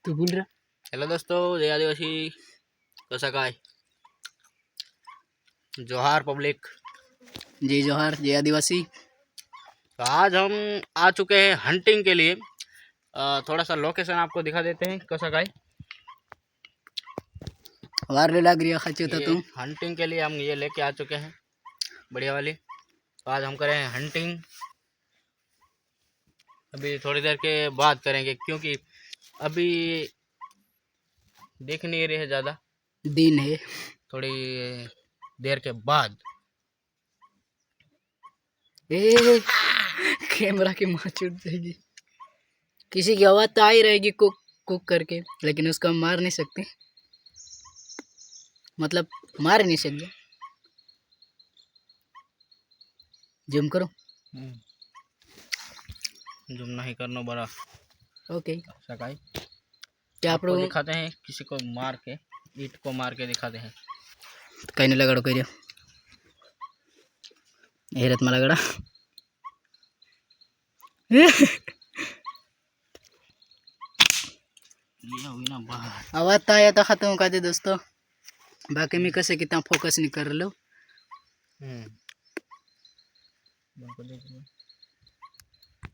तू बोल रहा। हेलो दोस्तों, जय आदिवासी। कैसा काय जोहार पब्लिक। जय जोहार, जय आदिवासी। तो आज हम आ चुके हैं हंटिंग के लिए। थोड़ा सा लोकेशन आपको दिखा देते हैं। कैसा काय वार ले लग रही खाची तो तुम हंटिंग के लिए हम ये लेके आ चुके हैं, बढ़िया वाली। तो आज हम करें हंटिंग। अभी थोड़ी देर के बाद करेंगे, क्योंकि अभी दिख नहीं रही है ज़्यादा। दिन है, थोड़ी देर के बाद। ए कैमरा की माँ छूट जाएगी। किसी की आवाज तो आ ही रहेगी कुक कुक करके, लेकिन उसको हम मार नहीं सकते। मतलब मार नहीं सकते। जूम करो। जूम नहीं करना बड़ा। ओके, सकाई क्या आप आपको लोग दिखाते हैं, किसी को मार के, ईंट को मार के दिखाते हैं। कहीं नहीं लगाड़ो कह हेरत में लगाड़ा आवाज तो आया था, खत्म कर दे दोस्तों। बाकी मैं कैसे कितना फोकस नहीं कर लो।